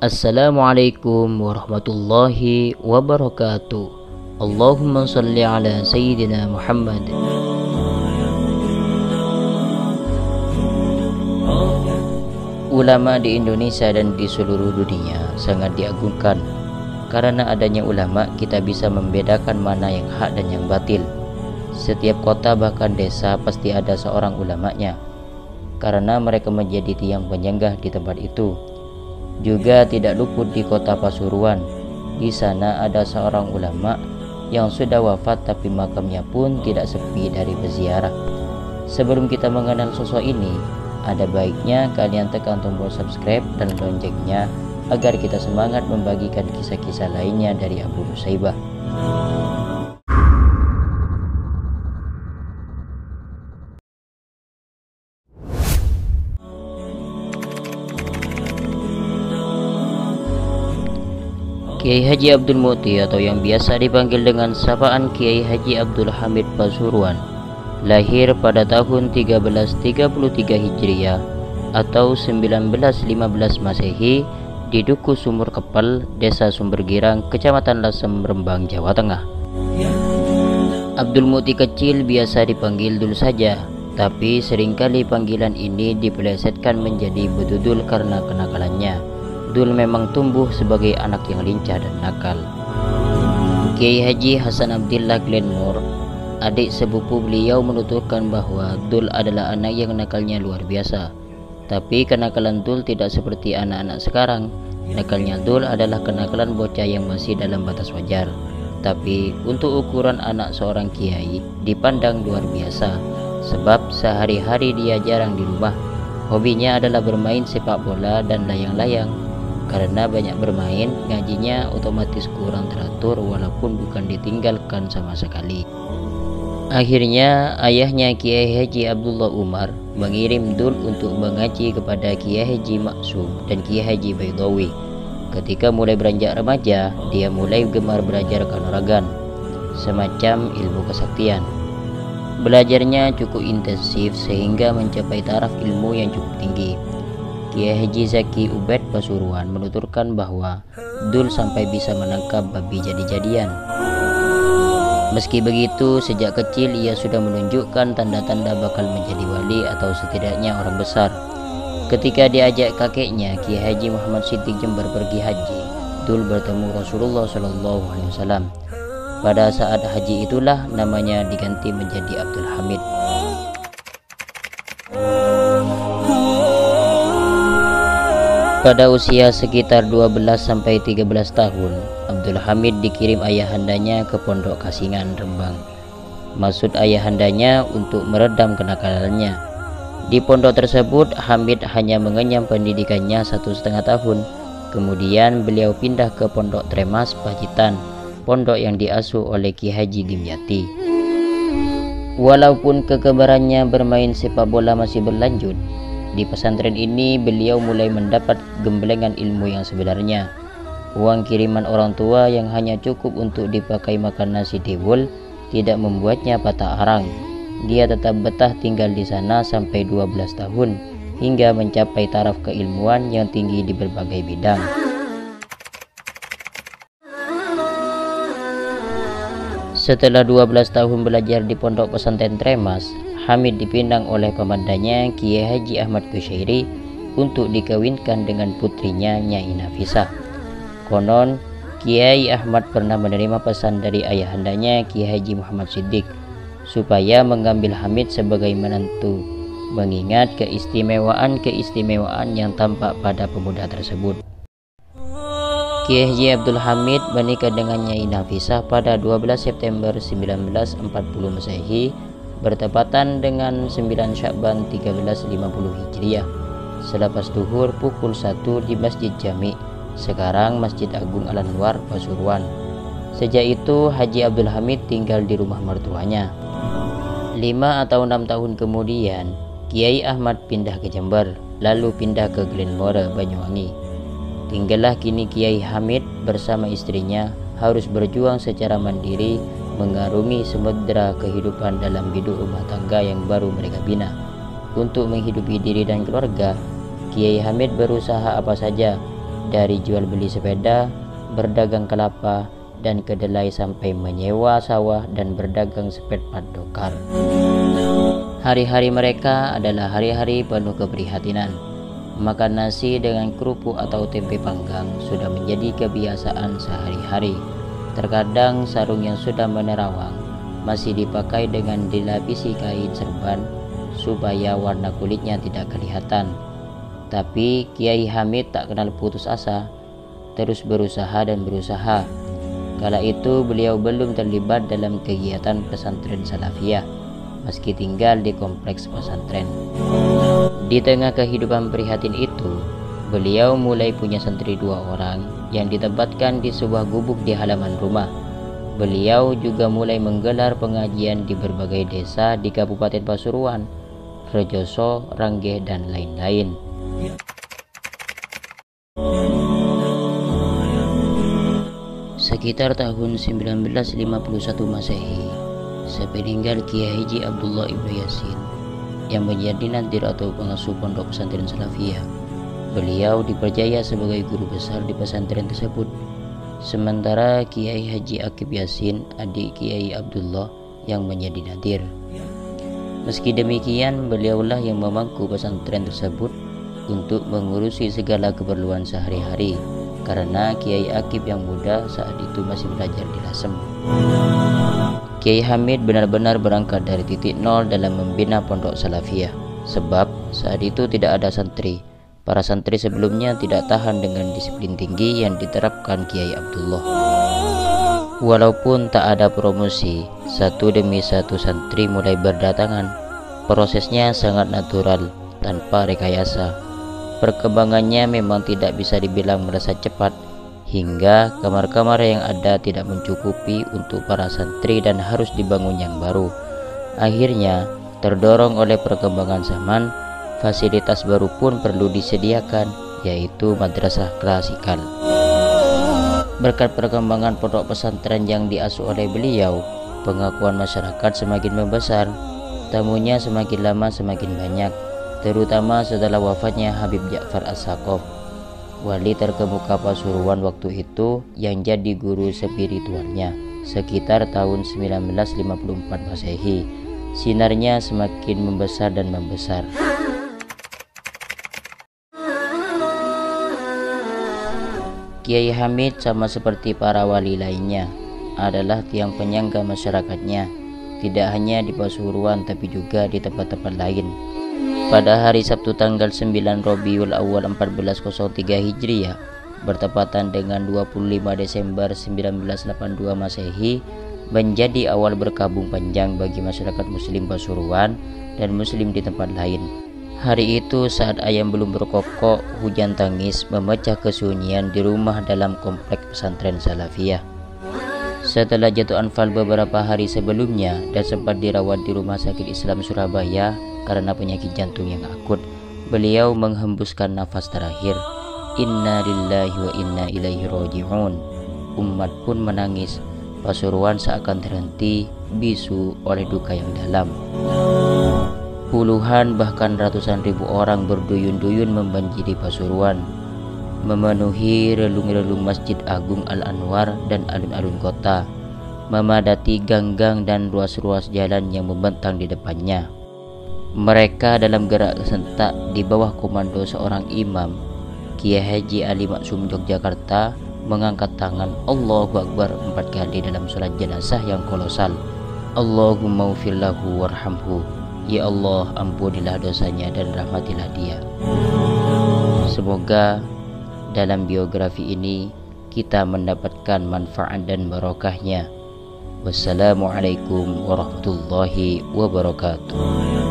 Assalamualaikum warahmatullahi wabarakatuh. Allahumma salli ala Sayyidina Muhammad. Ulama di Indonesia dan di seluruh dunia sangat diagungkan. Karena adanya ulama, kita bisa membedakan mana yang hak dan yang batil. Setiap kota bahkan desa pasti ada seorang ulamanya, karena mereka menjadi tiang penyanggah di tempat itu. Juga tidak luput di kota Pasuruan. Di sana ada seorang ulama yang sudah wafat, tapi makamnya pun tidak sepi dari peziarah. Sebelum kita mengenal sosok ini, ada baiknya kalian tekan tombol subscribe dan loncengnya agar kita semangat membagikan kisah-kisah lainnya dari Abu Nusaybah. Kiai Haji Abdul Muti atau yang biasa dipanggil dengan sapaan Kiai Haji Abdul Hamid Pasuruan lahir pada tahun 1333 Hijriah atau 1915 Masehi di Duku Sumur Kepal, Desa Sumbergirang, Kecamatan Lasem, Rembang, Jawa Tengah. Abdul Muti kecil biasa dipanggil Dul saja, tapi seringkali panggilan ini dipelesetkan menjadi Bedudul karena kenakalannya. Dul memang tumbuh sebagai anak yang lincah dan nakal. Kiai Haji Hasan Abdillah Glenmore, adik sepupu beliau, menuturkan bahwa Dul adalah anak yang nakalnya luar biasa. Tapi kenakalan Dul tidak seperti anak-anak sekarang. Nakalnya Dul adalah kenakalan bocah yang masih dalam batas wajar. Tapi untuk ukuran anak seorang kiai dipandang luar biasa, sebab sehari-hari dia jarang di rumah. Hobinya adalah bermain sepak bola dan layang-layang. Karena banyak bermain, ngajinya otomatis kurang teratur walaupun bukan ditinggalkan sama sekali. Akhirnya ayahnya Kiai Haji Abdullah Umar mengirim Dul untuk mengaji kepada Kiai Haji Maksum dan Kiai Haji Baidawi. Ketika mulai beranjak remaja, dia mulai gemar belajar kanuragan, semacam ilmu kesaktian. Belajarnya cukup intensif sehingga mencapai taraf ilmu yang cukup tinggi. Kiai Haji Zaki Ubed Pasuruan menuturkan bahwa Dul sampai bisa menangkap babi jadi-jadian. Meski begitu, sejak kecil ia sudah menunjukkan tanda-tanda bakal menjadi wali atau setidaknya orang besar. Ketika diajak kakeknya Kiai Haji Muhammad Siddiq Jember pergi haji, Dul bertemu Rasulullah SAW. Pada saat haji itulah namanya diganti menjadi Abdul Hamid. Pada usia sekitar 12-13 tahun, Abdul Hamid dikirim ayahandanya ke Pondok Kasingan, Rembang. Maksud ayahandanya untuk meredam kenakalannya. Di pondok tersebut, Hamid hanya mengenyam pendidikannya 1,5 tahun. Kemudian beliau pindah ke Pondok Tremas, Pacitan, pondok yang diasuh oleh Ki Haji Dimyati. Walaupun kegemarannya bermain sepak bola masih berlanjut, di pesantren ini beliau mulai mendapat gembelengan ilmu yang sebenarnya. Uang kiriman orang tua yang hanya cukup untuk dipakai makan nasi dewul tidak membuatnya patah arang. Dia tetap betah tinggal di sana sampai 12 tahun hingga mencapai taraf keilmuan yang tinggi di berbagai bidang. Setelah 12 tahun belajar di pondok pesantren Tremas, Hamid dipindang oleh komandannya Kiai Haji Ahmad Kusyairi untuk dikawinkan dengan putrinya Nyai Nafisah. Konon Kiai Ahmad pernah menerima pesan dari ayahandanya Kiai Haji Muhammad Siddiq supaya mengambil Hamid sebagai menantu, mengingat keistimewaan yang tampak pada pemuda tersebut. Kiai Haji Abdul Hamid menikah dengan Nyai Nafisah pada 12 September 1940 Masehi, bertepatan dengan 9 Syakban 1350 Hijriah, selepas duhur pukul 1 di Masjid Jami, sekarang Masjid Agung Al-Anwar, Pasuruan. Sejak itu Haji Abdul Hamid tinggal di rumah mertuanya. 5 atau 6 tahun kemudian Kiai Ahmad pindah ke Jember, lalu pindah ke Glenmore, Banyuwangi. Tinggallah kini Kiai Hamid bersama istrinya, harus berjuang secara mandiri mengarungi samudera kehidupan dalam biduk rumah tangga yang baru mereka bina. Untuk menghidupi diri dan keluarga, Kiai Hamid berusaha apa saja, dari jual beli sepeda, berdagang kelapa, dan kedelai sampai menyewa sawah dan berdagang spare part dokar. Hari-hari mereka adalah hari-hari penuh keprihatinan. Makan nasi dengan kerupuk atau tempe panggang sudah menjadi kebiasaan sehari-hari. Terkadang sarung yang sudah menerawang masih dipakai dengan dilapisi kain serban supaya warna kulitnya tidak kelihatan. Tapi Kiai Hamid tak kenal putus asa, terus berusaha dan berusaha. Kala itu beliau belum terlibat dalam kegiatan pesantren Salafiyah, meski tinggal di kompleks pesantren. Di tengah kehidupan prihatin itu, beliau mulai punya santri 2 orang yang ditempatkan di sebuah gubuk di halaman rumah. Beliau juga mulai menggelar pengajian di berbagai desa di Kabupaten Pasuruan, Rejoso, Ranggeh, dan lain-lain. Sekitar tahun 1951 Masehi, sepeninggal Kiai Haji Abdullah Ibnu Yasin yang menjadi nadir atau pengasuh pondok pesantren Salafiyah, beliau dipercaya sebagai guru besar di pesantren tersebut. Sementara Kiai Haji Akib Yasin, adik Kiai Abdullah, yang menjadi nadir. Meski demikian, beliaulah yang memangku pesantren tersebut untuk mengurusi segala keperluan sehari-hari, karena Kiai Akib yang muda saat itu masih belajar di Lasem. Kiai Hamid benar-benar berangkat dari titik nol dalam membina pondok Salafiyah, sebab saat itu tidak ada santri. Para santri sebelumnya tidak tahan dengan disiplin tinggi yang diterapkan Kiai Abdullah. Walaupun tak ada promosi, satu demi satu santri mulai berdatangan. Prosesnya sangat natural, tanpa rekayasa. Perkembangannya memang tidak bisa dibilang merasa cepat, hingga kamar-kamar yang ada tidak mencukupi untuk para santri dan harus dibangun yang baru. Akhirnya, terdorong oleh perkembangan zaman, fasilitas baru pun perlu disediakan, yaitu madrasah klasikal. Berkat perkembangan pondok pesantren yang diasuh oleh beliau, pengakuan masyarakat semakin membesar, tamunya semakin lama semakin banyak, terutama setelah wafatnya Habib Ja'far As-Saqaf, wali terkemuka Pasuruan waktu itu yang jadi guru spiritualnya sekitar tahun 1954 Masehi. Sinarnya semakin membesar dan membesar. Kiai Hamid sama seperti para wali lainnya adalah tiang penyangga masyarakatnya, tidak hanya di Pasuruan tapi juga di tempat-tempat lain. Pada hari Sabtu tanggal 9 Rabiul Awal 1403 Hijriah, bertepatan dengan 25 Desember 1982 Masehi, menjadi awal berkabung panjang bagi masyarakat muslim Pasuruan dan muslim di tempat lain. Hari itu saat ayam belum berkokok, hujan tangis memecah kesunyian di rumah dalam komplek pesantren Salafiyah. Setelah jatuh anfal beberapa hari sebelumnya dan sempat dirawat di Rumah Sakit Islam Surabaya karena penyakit jantung yang akut, beliau menghembuskan nafas terakhir. Inna lillahi wa inna ilaihi raji'un. Umat pun menangis. Pasuruan seakan terhenti bisu oleh duka yang dalam. Puluhan bahkan ratusan ribu orang berduyun-duyun membanjiri Pasuruan, memenuhi relung-relung Masjid Agung Al-Anwar dan alun-alun kota, memadati gang-gang dan ruas-ruas jalan yang membentang di depannya. Mereka dalam gerak serentak di bawah komando seorang imam, Kiai Haji Ali Maksum Yogyakarta, mengangkat tangan Allahu Akbar 4 kali dalam sholat jenazah yang kolosal. Allahumma ufir lahu warhamhu. Ya Allah, ampunilah dosanya dan rahmatilah dia. Semoga dalam biografi ini kita mendapatkan manfaat dan barokahnya. Wassalamualaikum warahmatullahi wabarakatuh.